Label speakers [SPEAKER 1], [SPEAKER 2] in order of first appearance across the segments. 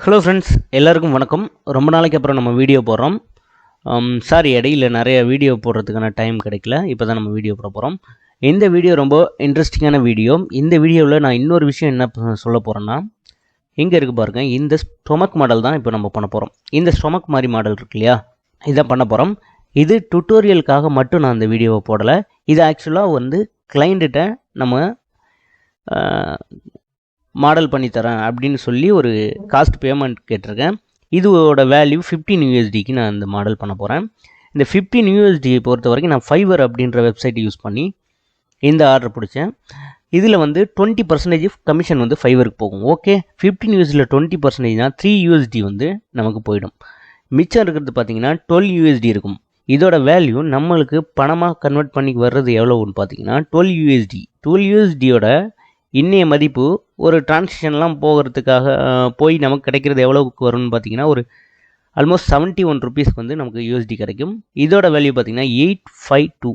[SPEAKER 1] Hello friends, எல்லாருக்கும் வணக்கம். ரொம்ப நாளைக்கு அப்புறம் நம்ம வீடியோ போடுறோம். சாரி, இடையில நிறைய வீடியோ போடுறதுக்கான டைம் கிடைக்கல. இப்போ தான் நம்ம வீடியோ போட போகிறோம். இந்த வீடியோ ரொம்ப இன்ட்ரெஸ்டிங்கான வீடியோ. இந்த வீடியோவில் நான் இன்னொரு விஷயம் என்ன சொல்ல போகிறேன்னா, இங்கே இருக்குது பாருங்கள், இந்த ஸ்டொமக் மாடல் தான் இப்போ நம்ம பண்ண போகிறோம். இந்த ஸ்டொமக் மாதிரி மாடல் இருக்கு இல்லையா, இதான் பண்ண போகிறோம். இது டுட்டோரியலுக்காக மட்டும் நான் இந்த வீடியோவை போடலை. இது ஆக்சுவலாக வந்து கிளைண்ட்டிட்ட நம்ம மாடல் பண்ணித்தரேன் அப்படின்னு சொல்லி ஒரு காஸ்ட் பேமெண்ட் கேட்டிருக்கேன். இதோட வேல்யூ 15 USDக்கு நான் இந்த மாடல் பண்ண போகிறேன். இந்த 15 USD பொறுத்த வரைக்கும் நான் ஃபைவர் அப்படின்ற வெப்சைட் யூஸ் பண்ணி இந்த ஆர்டர் பிடிச்சேன். இதில் வந்து 20% கமிஷன் வந்து ஃபைவருக்கு போகும். ஓகே, 15 USDயில் 20%னா 3 USD வந்து நமக்கு போயிடும். மிச்சம் இருக்கிறது பார்த்தீங்கன்னா 12 USD இருக்கும். இதோட வேல்யூ நம்மளுக்கு பணமாக கன்வெர்ட் பண்ணி வர்றது எவ்வளோன்னு பார்த்தீங்கன்னா 12 USD. 12 USDயோட இன்னைய மதிப்பு ஒரு டிரான்சாக்ஷன்லாம் போகிறதுக்காக போய் நமக்கு கிடைக்கிறது எவ்வளோக்கு வரும்னு பார்த்தீங்கன்னா ஒரு ஆல்மோஸ்ட் 71 ருபீஸ்க்கு வந்து நமக்கு USD கிடைக்கும். இதோட வேல்யூ பார்த்தீங்கன்னா 852,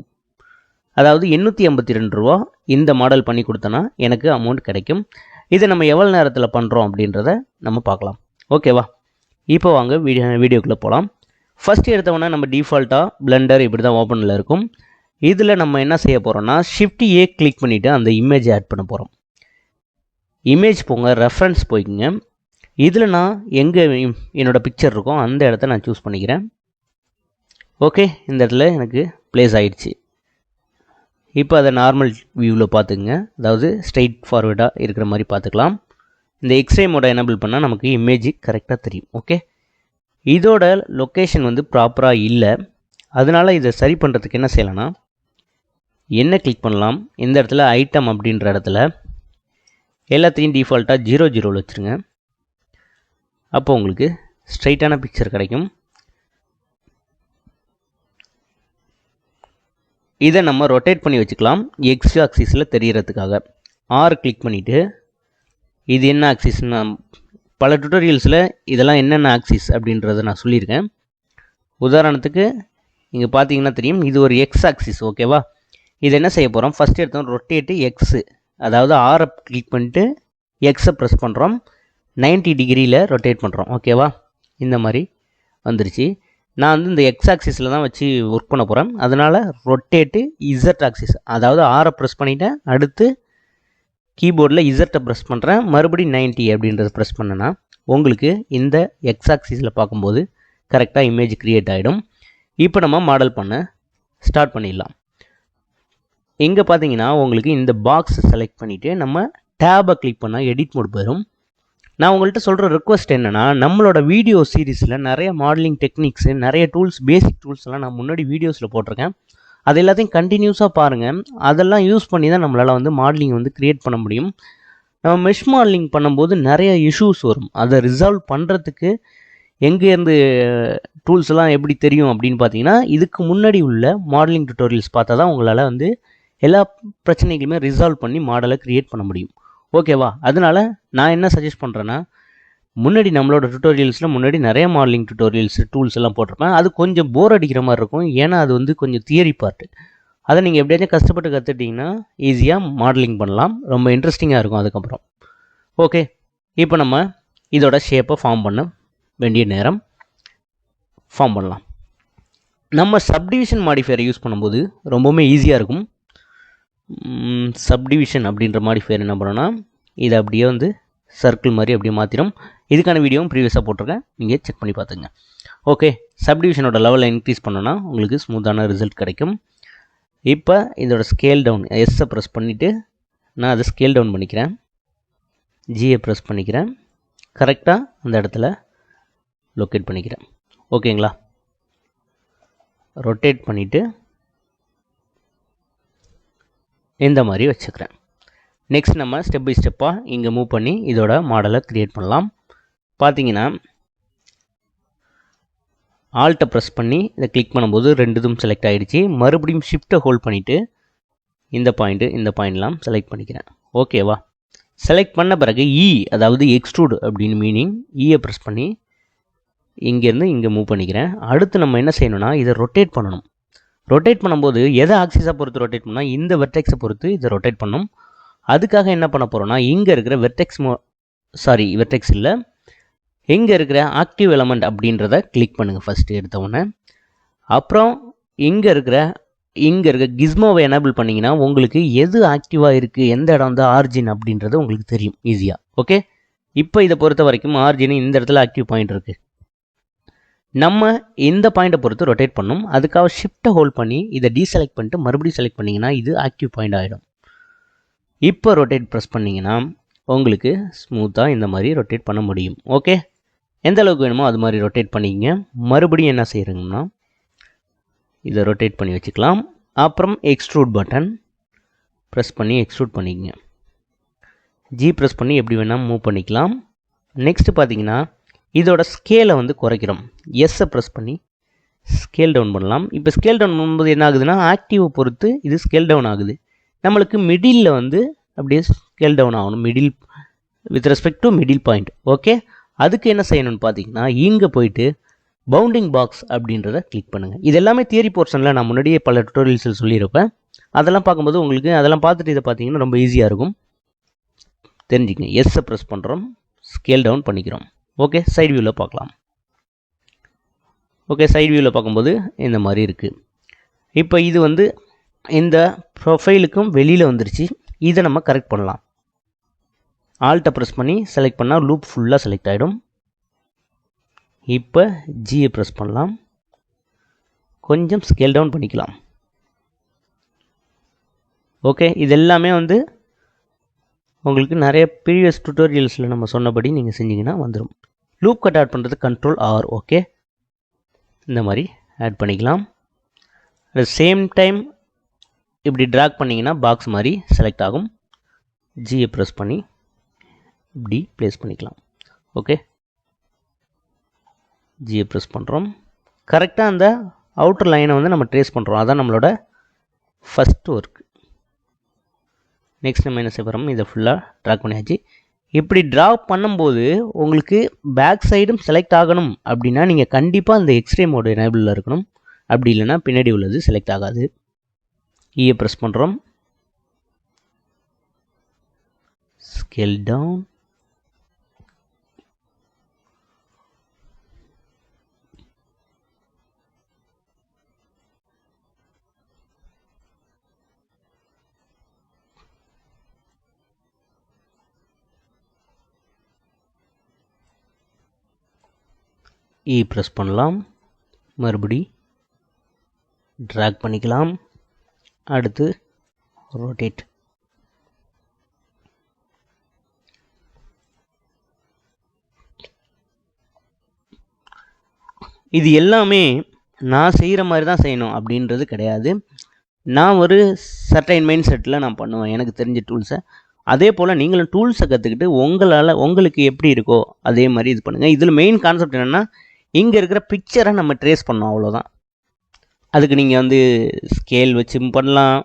[SPEAKER 1] அதாவது 852 ரூபா இந்த மாடல் பண்ணி கொடுத்தனா எனக்கு அமௌண்ட் கிடைக்கும். இதை நம்ம எவ்வளோ நேரத்தில் பண்ணுறோம் அப்படின்றத நம்ம பார்க்கலாம். ஓகேவா, இப்போ வாங்க வீடியோக்குள்ளே போகலாம். ஃபஸ்ட்டு எடுத்தவொடனே நம்ம டிஃபால்ட்டாக பிளெண்டர் இப்படி தான் ஓப்பனில் இருக்கும். இதில் நம்ம என்ன செய்ய போகிறோம்னா Shift A கிளிக் பண்ணிவிட்டு அந்த இமேஜை ஆட் பண்ண போகிறோம். இமேஜ் போங்க, ரெஃபரன்ஸ் போய்க்குங்க. இதில் நான் எங்கே என்னோடய பிக்சர் இருக்கும் அந்த இடத்த நான் சூஸ் பண்ணிக்கிறேன். ஓகே, இந்த இடத்துல எனக்கு ப்ளேஸ் ஆகிடுச்சு. இப்போ அதை நார்மல் வியூவில் பார்த்துக்குங்க, அதாவது ஸ்ட்ரைட் ஃபார்வேர்டாக இருக்கிற மாதிரி பார்த்துக்கலாம். இந்த எக்ஸ்ரே மோட எனேபிள் பண்ணால் நமக்கு இமேஜ் கரெக்டாக தெரியும். ஓகே, இதோட லொக்கேஷன் வந்து ப்ராப்பராக இல்லை. அதனால் இதை சரி பண்ணுறதுக்கு என்ன செய்யலாம்னா, என்ன கிளிக் பண்ணலாம், இந்த இடத்துல ஐட்டம் அப்படின்ற இடத்துல எல்லாத்தையும் டிஃபால்ட்டாக 00 வச்சுருங்க. அப்போ உங்களுக்கு ஸ்ட்ரைட்டான பிக்சர் கிடைக்கும். இதை நம்ம ரொட்டேட் பண்ணி வச்சுக்கலாம் எக்ஸ் ஆக்சிஸில் தெரியறதுக்காக. ஆர் கிளிக் பண்ணிவிட்டு இது என்ன ஆக்சிஸ்னா, பல டுட்டோரியல்ஸில் இதெல்லாம் என்னென்ன ஆக்சிஸ் அப்படின்றத நான் சொல்லியிருக்கேன். உதாரணத்துக்கு இங்கே பார்த்தீங்கன்னா தெரியும், இது ஒரு எக்ஸ் ஆக்சிஸ். ஓகேவா, இது என்ன செய்ய போகிறோம், ஃபஸ்ட் எடுத்தோம் ரொட்டேட்டு எக்ஸு, அதாவது ஆரை கிளிக் பண்ணிட்டு எக்ஸை ப்ரெஸ் பண்ணுறோம், 90 டிகிரியில் ரொட்டேட் பண்ணுறோம். ஓகேவா, இந்த மாதிரி வந்துருச்சு. நான் வந்து இந்த எக்ஸ் ஆக்சிஸில் தான் வச்சு ஒர்க் பண்ண போகிறேன். அதனால் ரொட்டேட்டு இசட் ஆக்சிஸ், அதாவது ஆரை ப்ரெஸ் பண்ணிவிட்டேன், அடுத்து கீபோர்டில் இசட்டை ப்ரெஸ் பண்ணுறேன், மறுபடியும் 90 அப்படின்றத ப்ரெஸ் பண்ணேன்னா உங்களுக்கு இந்த எக்ஸ் ஆக்சிஸில் பார்க்கும்போது கரெக்டாக இமேஜ் க்ரியேட் ஆகிடும். இப்போ நம்ம மாடல் பண்ண ஸ்டார்ட் பண்ணிடலாம். இங்கே பார்த்தீங்கன்னா உங்களுக்கு இந்த பாக்ஸை செலக்ட் பண்ணிவிட்டு நம்ம டேபை கிளிக் பண்ணால் எடிட் மோட் போயிடும். நான் உங்கள்கிட்ட சொல்கிற ரெக்வஸ்ட் என்னென்னா, நம்மளோட வீடியோ சீரீஸில் நிறைய மாடலிங் டெக்னிக்ஸு, நிறைய டூல்ஸ், பேசிக் டூல்ஸ்லாம் நான் முன்னாடி வீடியோஸில் போட்டிருக்கேன். அது எல்லாத்தையும் கண்டினியூஸாக பாருங்கள். அதெல்லாம் யூஸ் பண்ணி தான் நம்மளால் வந்து மாடலிங் வந்து க்ரியேட் பண்ண முடியும். நம்ம மெஷ் மாடலிங் பண்ணும்போது நிறைய இஷ்யூஸ் வரும். அதை ரிசால்வ் பண்ணுறதுக்கு எங்கேருந்து டூல்ஸ்லாம் எப்படி தெரியும் அப்படின்னு பார்த்தீங்கன்னா, இதுக்கு முன்னாடி உள்ள மாடலிங் டுட்டோரியல்ஸ் பார்த்தா தான் உங்களால் வந்து எல்லா பிரச்சனைகளுமே ரிசால்வ் பண்ணி மாடலை க்ரியேட் பண்ண முடியும். ஓகேவா, அதனால் நான் என்ன சஜஸ்ட் பண்ணுறேன்னா, முன்னாடி நம்மளோட டுட்டோரியல்ஸில் முன்னாடி நிறைய மாடலிங் டுட்டோரியல்ஸ் டூல்ஸ் எல்லாம் போட்டிருப்பேன். அது கொஞ்சம் போர் அடிக்கிற மாதிரி இருக்கும், ஏன்னா அது வந்து கொஞ்சம் தியரி பார்ட்டு. அதை நீங்கள் எப்படியாச்சும் கஷ்டப்பட்டு கற்றுட்டிங்கன்னா ஈஸியாக மாடலிங் பண்ணலாம், ரொம்ப இன்ட்ரெஸ்டிங்காக இருக்கும் அதுக்கப்புறம். ஓகே, இப்போ நம்ம இதோட ஷேப்பை ஃபார்ம் பண்ண வேண்டிய நேரம், ஃபார்ம் பண்ணலாம். நம்ம சப்டிவிஷன் மாடிஃபையரை யூஸ் பண்ணும்போது ரொம்பவுமே ஈஸியாக இருக்கும். சப்டிவிஷன் அப்படின்ற மாடிஃபையர் என்ன பண்ணோன்னா, இதை அப்படியே வந்து சர்க்கிள் மாதிரி அப்படியே மாற்றிடும். இதுக்கான வீடியோவும் ப்ரீவியஸாக போட்டிருக்கேன், நீங்கள் செக் பண்ணி பார்த்துங்க. ஓகே, சப்டிவிஷனோட லெவலை இன்க்ரீஸ் பண்ணோன்னா உங்களுக்கு ஸ்மூத்தான ரிசல்ட் கிடைக்கும். இப்போ இதோட ஸ்கேல் டவுன், எஸ்ஸை ப்ரெஸ் பண்ணிவிட்டு நான் அதை ஸ்கேல் டவுன் பண்ணிக்கிறேன், ஜியை ப்ரெஸ் பண்ணிக்கிறேன், கரெக்டாக அந்த இடத்துல லொக்கேட் பண்ணிக்கிறேன். ஓகேங்களா, ரொட்டேட் பண்ணிவிட்டு இந்த மாதிரி வச்சுக்கிறேன். நெக்ஸ்ட் நம்ம ஸ்டெப் பை ஸ்டெப்பாக இங்கே மூவ் பண்ணி இதோட மாடலை க்ரியேட் பண்ணலாம். பார்த்தீங்கன்னா ஆல்ட்டை ப்ரெஸ் பண்ணி இதை கிளிக் பண்ணும்போது ரெண்டுதும் செலக்ட் ஆகிடுச்சு. மறுபடியும் ஷிஃப்ட்டை ஹோல்ட் பண்ணிவிட்டு இந்த பாயிண்ட்லாம் செலக்ட் பண்ணிக்கிறேன். ஓகேவா, செலக்ட் பண்ண பிறகு அதாவது எக்ஸ்ட்ரூட் அப்படின்னு மீனிங், ஈயை ப்ரெஸ் பண்ணி இங்கேருந்து இங்கே மூவ் பண்ணிக்கிறேன். அடுத்து நம்ம என்ன செய்யணும்னா, இதை ரொட்டேட் பண்ணணும். ரொட்டேட் பண்ணும்போது எதை ஆக்சிஸாக பொறுத்து ரொட்டேட் பண்ணால் இந்த வெர்டெக்ஸை பொறுத்து இதை ரொட்டேட் பண்ணணும். அதுக்காக என்ன பண்ண போகிறோன்னா, இங்கே இருக்கிற வெர்டெக்ஸ் இல்லை இங்கே இருக்கிற ஆக்டிவ் எலமெண்ட் அப்படின்றத கிளிக் பண்ணுங்கள் ஃபஸ்ட்டு எடுத்தவுடனே. அப்புறம் இங்கே இருக்க கிஸ்மோவை எனேபிள் பண்ணிங்கன்னா உங்களுக்கு எது ஆக்டிவாக இருக்குது, எந்த இடம் வந்து ஆர்ஜின் அப்படின்றது உங்களுக்கு தெரியும் ஈஸியாக. ஓகே, இப்போ இதை பொறுத்த வரைக்கும் ஆர்ஜின் இந்த இடத்துல ஆக்டிவ் பாயிண்ட் இருக்குது. நம்ம இந்த பாயிண்ட்டை பொறுத்து ரொட்டேட் பண்ணணும். அதுக்காக ஷிஃப்ட்டை ஹோல்ட் பண்ணி இதை டீசெலக்ட் பண்ணிட்டு மறுபடியும் செலக்ட் பண்ணிங்கன்னா இது ஆக்டிவ் பாயிண்ட் ஆகிடும். இப்போ ரொட்டேட் ப்ரெஸ் பண்ணிங்கன்னா உங்களுக்கு ஸ்மூத்தாக இந்த மாதிரி ரொட்டேட் பண்ண முடியும். ஓகே, எந்த அளவுக்கு வேணுமோ அது மாதிரி ரொட்டேட் பண்ணிக்கங்க. மறுபடியும் என்ன செய்கிறீங்கன்னா இதை ரொட்டேட் பண்ணி வச்சுக்கலாம். அப்புறம் எக்ஸ்ட்ரூட் பட்டன் ப்ரெஸ் பண்ணி எக்ஸ்ட்ரூட் பண்ணிக்கங்க. ஜி ப்ரெஸ் பண்ணி எப்படி வேணால் மூவ் பண்ணிக்கலாம். நெக்ஸ்ட்டு பார்த்தீங்கன்னா இதோட ஸ்கேலை வந்து குறைக்கிறோம். எஸ்ஸை ப்ரெஸ் பண்ணி ஸ்கேல் டவுன் பண்ணலாம். இப்போ ஸ்கேல் டவுன் பண்ணும்போது என்ன ஆகுதுன்னா ஆக்டிவை பொறுத்து இது ஸ்கேல் டவுன் ஆகுது. நம்மளுக்கு மிடில் வந்து அப்படியே ஸ்கேல் டவுன் ஆகணும், middle with respect to middle point. Okay, அதுக்கு என்ன செய்யணும்னு பார்த்தீங்கன்னா இங்கே போயிட்டு பவுண்டிங் பாக்ஸ் அப்படின்றத கிளிக் பண்ணுங்கள். இது எல்லாமே தியரி போர்ஷனில் நான் முன்னாடியே பல டுட்டோரியல்ஸில் சொல்லியிருப்பேன். அதெல்லாம் பார்க்கும்போது உங்களுக்கு அதெல்லாம் பார்த்துட்டு இதை பார்த்தீங்கன்னா ரொம்ப ஈஸியாக இருக்கும், தெரிஞ்சுக்கங்க. எஸ்ஸை ப்ரெஸ் பண்ணுறோம், ஸ்கேல் டவுன் பண்ணிக்கிறோம். ஓகே, சைடு வியூவில் பார்க்கலாம். ஓகே, சைடு வியூவில் பார்க்கும்போது இந்த மாதிரி இருக்குது. இப்போ இது வந்து இந்த ப்ரொஃபைலுக்கும் வெளியில் வந்துருச்சு. இதை நம்ம கரெக்ட் பண்ணலாம். ஆல்ட்டை ப்ரெஸ் பண்ணி செலக்ட் பண்ணால் லூப் ஃபுல்லாக செலக்ட் ஆகிடும். இப்போ ஜியை ப்ரெஸ் பண்ணலாம், கொஞ்சம் ஸ்கேல் டவுன் பண்ணிக்கலாம். ஓகே, இது எல்லாமே வந்து உங்களுக்கு நிறைய ப்ரீவியஸ் டுட்டோரியல்ஸில் நம்ம சொன்னபடி நீங்கள் செஞ்சிங்கன்னா வந்துடும். லூப் கட் ஆட் பண்ணுறது கண்ட்ரோல் ஆர். ஓகே, இந்த மாதிரி ஆட் பண்ணிக்கலாம். அட் சேம் டைம் இப்படி ட்ராக் பண்ணிங்கன்னா பாக்ஸ் மாதிரி செலக்ட் ஆகும். ஜியை ப்ரெஸ் பண்ணி இப்படி ப்ளேஸ் பண்ணிக்கலாம். ஓகே, ஜியை ப்ரெஸ் பண்ணுறோம். கரெக்டாக அந்த அவுட்டர் லைனை வந்து நம்ம ட்ரேஸ் பண்ணுறோம். அதான் நம்மளோட ஃபஸ்ட் ஒர்க். நெக்ஸ்ட் நம்ம என்ன செய்ய போகிறோம், இதை ஃபுல்லாக ட்ராக் பண்ணியாச்சு. இப்படி ட்ரா பண்ணும்போது உங்களுக்கு பேக் சைடும் செலக்ட் ஆகணும் அப்படின்னா நீங்கள் கண்டிப்பாக இந்த எக்ஸ்ரே மோடு எனேபிளில் இருக்கணும். அப்படி இல்லைன்னா பின்னாடி உள்ளது செலக்ட் ஆகாது. ஈயை ப்ரெஸ் பண்ணுறோம், ஸ்கேல் டவுன், இ ப்ரெஸ் பண்ணலாம், மறுபடி ட்ராக் பண்ணிக்கலாம். அடுத்து ரொட்டேட். இது எல்லாமே நான் செய்கிற மாதிரி தான் செய்யணும் அப்படின்றது கிடையாது. நான் ஒரு சர்டைன் மைண்ட் செட்டில் நான் பண்ணுவேன் எனக்கு தெரிஞ்ச டூல்ஸை. அதே போல் நீங்களும் டூல்ஸை கற்றுக்கிட்டு உங்களுக்கு எப்படி இருக்கோ அதே மாதிரி இது பண்ணுங்கள். இதில் மெயின் கான்செப்ட் என்னென்னா இங்கே இருக்கிற பிக்சரை நம்ம ட்ரேஸ் பண்ணோம், அவ்வளோதான். அதுக்கு நீங்கள் வந்து ஸ்கேல் வச்சு பண்ணலாம்,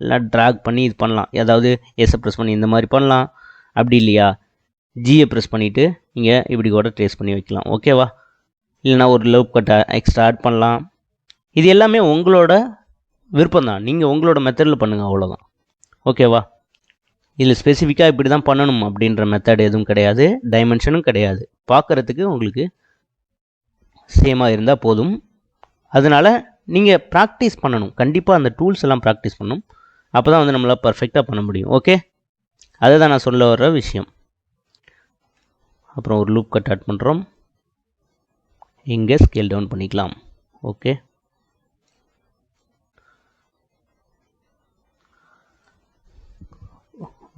[SPEAKER 1] இல்லை ட்ராக் பண்ணி இது பண்ணலாம். ஏதாவது எஸ்ஸை ப்ரெஸ் பண்ணி இந்த மாதிரி பண்ணலாம். அப்படி இல்லையா ஜியை ப்ரெஸ் பண்ணிவிட்டு நீங்கள் இப்படி கூட ட்ரேஸ் பண்ணி வைக்கலாம். ஓகேவா? இல்லைனா ஒரு லவ் கட்டை எக்ஸ்ட்ரா ஆட் பண்ணலாம். இது எல்லாமே உங்களோட விருப்பம் தான், நீங்கள் உங்களோட மெத்தடில் பண்ணுங்கள், அவ்வளோதான். ஓகேவா? இதில் ஸ்பெசிஃபிக்காக இப்படி தான் பண்ணணும் அப்படின்ற மெத்தட் எதுவும் கிடையாது, டைமென்ஷனும் கிடையாது. பார்க்குறதுக்கு உங்களுக்கு சேமாக இருந்தால் போதும். அதனால் நீங்கள் ப்ராக்டிஸ் பண்ணணும், கண்டிப்பாக அந்த டூல்ஸ் எல்லாம் ப்ராக்டிஸ் பண்ணணும். அப்போ தான் வந்து நம்மளால் பர்ஃபெக்டாக பண்ண முடியும். ஓகே, அதுதான் நான் சொல்ல வர்ற விஷயம். அப்புறம் ஒரு லூப் கட் ஆட் பண்ணுறோம், இங்கே ஸ்கேல் டவுன் பண்ணிக்கலாம். Okay,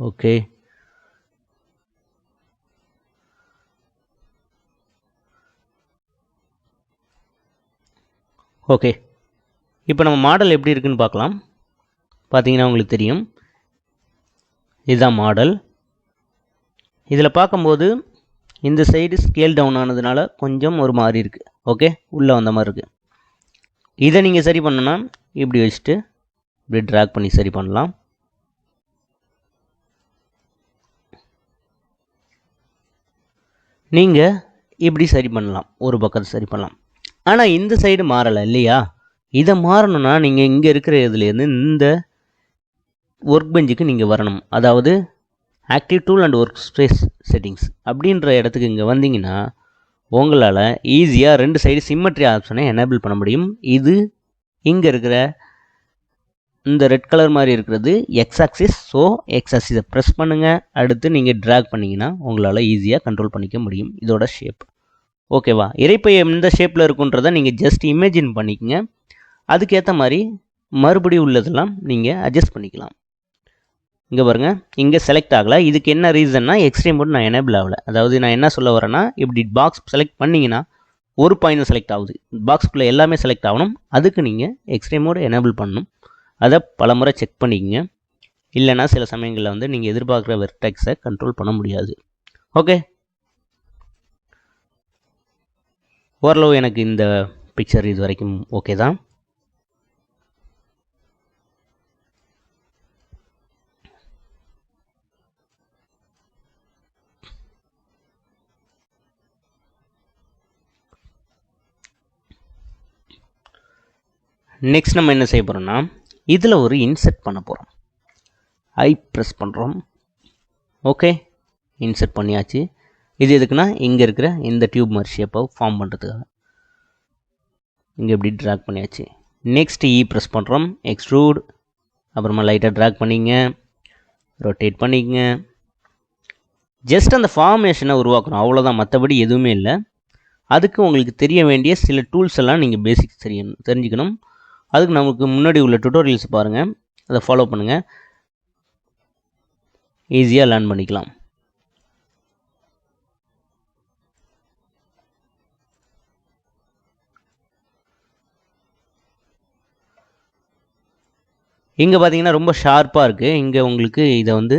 [SPEAKER 1] okay, okay. இப்போ நம்ம மாடல் எப்படி இருக்குன்னு பார்க்கலாம். பார்த்தீங்கன்னா உங்களுக்கு தெரியும், இதுதான் மாடல். இதில் பார்க்கும்போது இந்த சைடு ஸ்கேல் டவுன் ஆனதுனால கொஞ்சம் ஒரு மாதிரி இருக்குது. ஓகே, உள்ளே வந்த மாதிரி இருக்குது. இதை நீங்கள் சரி பண்ணணுன்னா இப்படி வச்சுட்டு இப்படி ட்ராக் பண்ணி சரி பண்ணலாம். நீங்கள் இப்படி சரி பண்ணலாம், ஒரு பக்கத்தை சரி பண்ணலாம். ஆனால் இந்த சைடு மாறலை இல்லையா? இதை மாறணும்னா நீங்கள் இங்கே இருக்கிற இதுலேருந்து இந்த ஒர்க் பெஞ்சுக்கு நீங்கள் வரணும். அதாவது active tool and work space settings அப்படின்ற இடத்துக்கு இங்கே வந்தீங்கன்னா உங்களால் ஈஸியாக 2 சைடு சிம்மெட்ரி ஆப்ஷனை எனேபிள் பண்ண முடியும். இது இங்கே இருக்கிற இந்த ரெட் கலர் மாதிரி இருக்கிறது எக்ஸ் ஆக்சிஸ். ஸோ எக்ஸ் ஆக்சிஸை ப்ரெஸ் பண்ணுங்கள். அடுத்து நீங்கள் ட்ராக் பண்ணிங்கன்னா உங்களால் ஈஸியாக கண்ட்ரோல் பண்ணிக்க முடியும் இதோட ஷேப். ஓகேவா? இறைப்பை எந்த ஷேப்பில் இருக்குன்றதை நீங்கள் ஜஸ்ட் இமேஜின் பண்ணிக்கங்க. அதுக்கேற்ற மாதிரி மறுபடியும் உள்ளதெல்லாம் நீங்கள் அட்ஜஸ்ட் பண்ணிக்கலாம். இங்கே பாருங்கள், இங்கே செலக்ட் ஆகலை. இதுக்கு என்ன ரீசன்னா எக்ஸ்ட்ரீம் மோட் நான் எனேபிள் ஆகலை. அதாவது நான் என்ன சொல்ல வரேன்னா, இப்படி பாக்ஸ் செலக்ட் பண்ணிங்கன்னா ஒரு பாயிண்ட் செலக்ட் ஆகுது. பாக்ஸ்குள்ளே எல்லாமே செலக்ட் ஆகணும். அதுக்கு நீங்கள் எக்ஸ்ட்ரீம் மோட் எனேபிள் பண்ணணும். அதை பல முறை செக் பண்ணிக்கங்க. இல்லைனா சில சமயங்களில் வந்து நீங்கள் எதிர்பார்க்குற வெர்டெக்ஸை கண்ட்ரோல் பண்ண முடியாது. ஓகே, ஓரளவு எனக்கு இந்த பிக்சர் இது வரைக்கும் ஓகே தான். நெக்ஸ்ட் நம்ம என்ன செய்ய போகிறோம்னா, இதில் ஒரு இன்செர்ட் பண்ண போகிறோம். ஐ ப்ரெஸ் பண்ணுறோம். ஓகே, இன்செர்ட் பண்ணியாச்சு. இது எதுக்குன்னா இங்கே இருக்கிற இந்த டியூப் மாதிரி ஷேப்பை ஃபார்ம் பண்ணுறதுக்காக இங்கே இப்படி ட்ராக் பண்ணியாச்சு. நெக்ஸ்ட் இ ப்ரெஸ் பண்ணுறோம். எக்ஸ்ட்ரூட், அப்புறமா லைட்டாக ட்ராக் பண்ணிங்க, ரொட்டேட் பண்ணிக்கங்க. ஜஸ்ட் அந்த ஃபார்மேஷனை உருவாக்கணும், அவ்வளோதான். மற்றபடி எதுவுமே இல்லை. அதுக்கு உங்களுக்கு தெரிய வேண்டிய சில டூல்ஸ் எல்லாம் நீங்கள் பேசிக்ஸ் தெரிஞ்சுக்கணும். அதுக்கு நமக்கு முன்னாடி உள்ள டுட்டோரியல்ஸ் பாருங்கள், அதை ஃபாலோ பண்ணுங்கள். ஈஸியாக லேர்ன் பண்ணிக்கலாம். இங்கே பார்த்தீங்கன்னா ரொம்ப ஷார்ப்பாக இருக்குது. இங்கே உங்களுக்கு இதை வந்து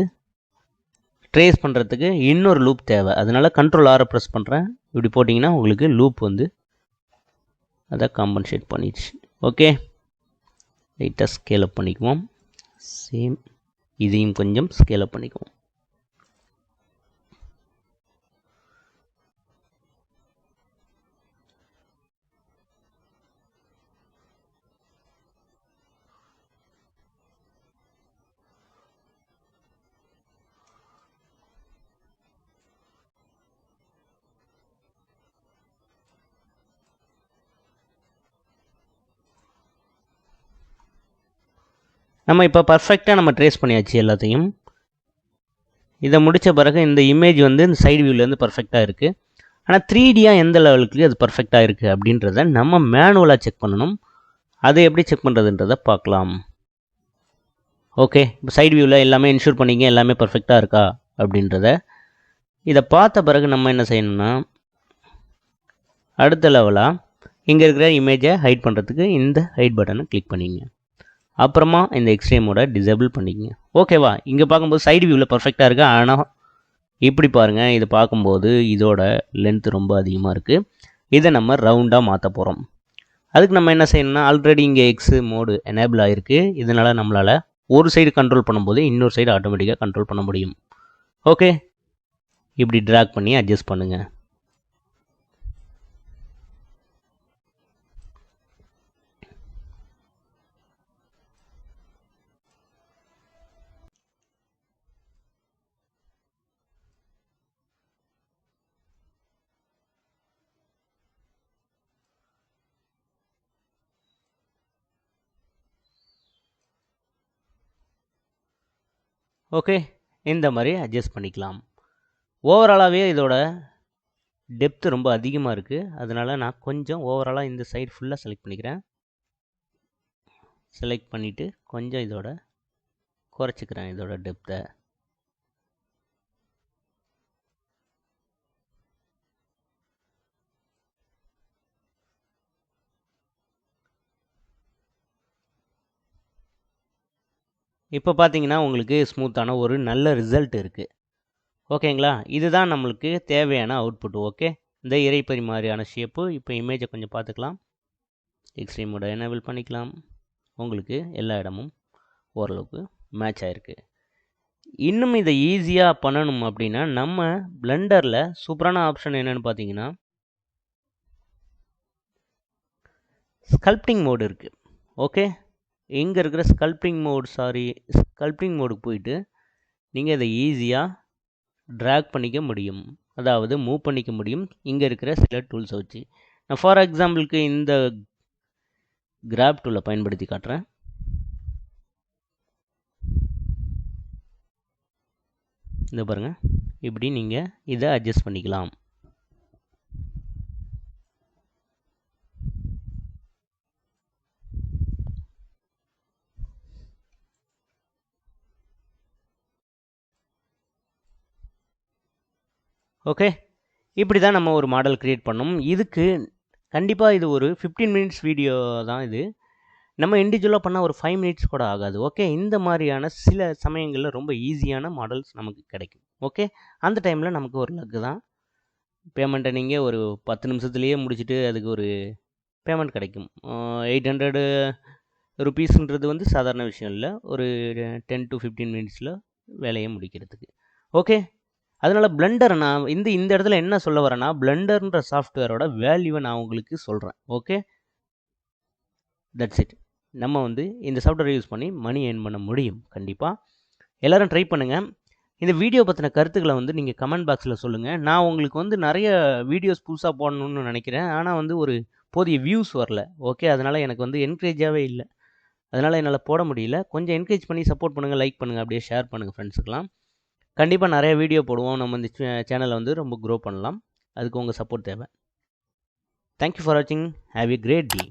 [SPEAKER 1] ட்ரேஸ் பண்ணுறதுக்கு இன்னொரு லூப் தேவை. அதனால் கண்ட்ரோல் ஆரை ப்ரெஸ் பண்ணுறேன். இப்படி போட்டிங்கன்னா உங்களுக்கு லூப் வந்து அதை காம்பன்சேட் பண்ணிடுச்சு. ஓகே, லைட்டாக ஸ்கேல் அப் பண்ணிக்குவோம். சேம் இதையும் கொஞ்சம் ஸ்கேல் அப் பண்ணிக்குவோம். நம்ம இப்போ பர்ஃபெக்டாக நம்ம ட்ரேஸ் பண்ணியாச்சு எல்லாத்தையும். இதை முடித்த பிறகு இந்த இமேஜ் வந்து இந்த சைடு வியூலேருந்து பர்ஃபெக்டாக இருக்குது. ஆனால் 3Dயாக எந்த லெவலுக்கு அது பர்ஃபெக்டாக இருக்குது அப்படின்றத நம்ம மேனுவலாக செக் பண்ணணும். அதை எப்படி செக் பண்ணுறதுன்றதை பார்க்கலாம். ஓகே, இப்போ சைடு வியூவில் எல்லாமே இன்ஷூர் பண்ணிங்க, எல்லாமே பர்ஃபெக்டாக இருக்கா அப்படின்றத. இதை பார்த்த பிறகு நம்ம என்ன செய்யணும்னா, அடுத்த லெவலாக இங்கே இருக்கிற இமேஜை ஹைட் பண்ணுறதுக்கு இந்த ஹைட் பட்டனை கிளிக் பண்ணிங்க. அப்புறமா இந்த எக்ஸ்ட்ரீமோட டிசேபிள் பண்ணிக்கங்க. ஓகேவா? இங்கே பார்க்கும்போது சைடு வியூவில் பர்ஃபெக்டாக இருக்குது. ஆனால் இப்படி பாருங்கள், இது பார்க்கும்போது இதோட லென்த் ரொம்ப அதிகமாக இருக்குது. இதை நம்ம ரவுண்டாக மாற்ற போகிறோம். அதுக்கு நம்ம என்ன செய்யணும்னா, ஆல்ரெடி இங்கே எக்ஸ் மோடு எனேபிள் ஆகிருக்கு. இதனால் நம்மளால் ஒரு சைடு கண்ட்ரோல் பண்ணும்போது இன்னொரு சைடு ஆட்டோமேட்டிக்காக கண்ட்ரோல் பண்ண முடியும். ஓகே, இப்படி ட்ராக் பண்ணி அட்ஜஸ்ட் பண்ணுங்கள். ஓகே, இந்த மாதிரி அட்ஜஸ்ட் பண்ணிக்கலாம். ஓவராலாகவே இதோட டெப்த்து ரொம்ப அதிகமாக இருக்குது. அதனால் நான் கொஞ்சம் ஓவராலாக இந்த சைடு ஃபுல்லாக செலக்ட் பண்ணிக்கிறேன். செலக்ட் பண்ணிவிட்டு கொஞ்சம் இதோட குறைச்சிக்கிறேன் இதோட டெப்த்தை. இப்போ பார்த்தீங்கன்னா உங்களுக்கு ஸ்மூத்தான ஒரு நல்ல ரிசல்ட் இருக்குது. ஓகேங்களா? இதுதான் நம்மளுக்கு தேவையான அவுட்புட். ஓகே, இந்த இறைப்பறி மாதிரியான ஷேப்பு. இப்போ இமேஜை கொஞ்சம் பார்த்துக்கலாம். எக்ஸ்ட்ரீமோட எனேபிள் பண்ணிக்கலாம். உங்களுக்கு எல்லா இடமும் ஓரளவுக்கு மேட்ச் ஆகிருக்கு. இன்னும் இதை ஈஸியாக பண்ணணும் அப்படின்னா நம்ம பிளெண்டரில் சூப்பரான ஆப்ஷன் என்னென்னு பார்த்தீங்கன்னா, ஸ்கல்ப்டிங் மோடு இருக்குது. ஓகே, இங்கே இருக்கிற ஸ்கல்ப்டிங் மோடுக்கு போயிட்டு நீங்கள் இதை ஈஸியாக ட்ராக் பண்ணிக்க முடியும், அதாவது மூவ் பண்ணிக்க முடியும் இங்கே இருக்கிற சில டூல்ஸை வச்சு. நான் ஃபார் எக்ஸாம்பிளுக்கு இந்த கிராப் டூலை பயன்படுத்தி காட்டுறேன். இந்த பாருங்கள், இப்படி நீங்கள் இதை அட்ஜஸ்ட் பண்ணிக்கலாம். ஓகே, இப்படி தான் நம்ம ஒரு மாடல் க்ரியேட் பண்ணோம். இதுக்கு கண்டிப்பாக இது ஒரு 15 மினிட்ஸ் வீடியோ தான் இது. நம்ம இண்டிவிஜுவலாக பண்ணால் ஒரு 5 மினிட்ஸ் கூட ஆகாது. ஓகே, இந்த மாதிரியான சில சமயங்களில் ரொம்ப ஈஸியான மாடல்ஸ் நமக்கு கிடைக்கும். ஓகே, அந்த டைமில் நமக்கு ஒரு லக்கு தான். பேமெண்ட்டை நீங்கள் ஒரு 10 நிமிஷத்துலேயே முடிச்சுட்டு அதுக்கு ஒரு பேமெண்ட் கிடைக்கும். 800 ருபீஸுன்றது வந்து சாதாரண விஷயம் இல்லை, ஒரு 10 to 15 மினிட்ஸில் வேலையை முடிக்கிறதுக்கு. ஓகே, அதனால் பிளெண்டர் நான் இந்த இடத்துல என்ன சொல்ல வரேன்னா, பிளெண்டர்ன்ற சாஃப்ட்வேரோட வேல்யூவை நான் உங்களுக்கு சொல்கிறேன். Okay, that's it. நம்ம வந்து இந்த சாஃப்ட்வேரை யூஸ் பண்ணி மணி ஏர்ன் பண்ண முடியும். கண்டிப்பாக எல்லோரும் ட்ரை பண்ணுங்கள். இந்த வீடியோ பற்றின கருத்துக்களை வந்து நீங்கள் கமெண்ட் பாக்ஸில் சொல்லுங்கள். நான் உங்களுக்கு வந்து நிறைய வீடியோஸ் புதுசாக போடணும்னு நினைக்கிறேன், ஆனால் வந்து ஒரு போதிய வியூஸ் வரல. ஓகே, அதனால் எனக்கு வந்து என்கரேஜாகவே இல்லை, அதனால் என்னால் போட முடியல. கொஞ்சம் என்கரேஜ் பண்ணி சப்போர்ட் பண்ணுங்கள், லைக் பண்ணுங்கள், அப்படியே ஷேர் பண்ணுங்கள் ஃப்ரெண்ட்ஸுக்கெலாம். கண்டிப்பாக நிறைய வீடியோ போடுவோம். நம்ம இந்த சேனலை வந்து ரொம்ப க்ரோ பண்ணலாம். அதுக்கு உங்கள் சப்போர்ட் தேவை. தேங்க்யூ ஃபார் வாட்சிங். Have a great day.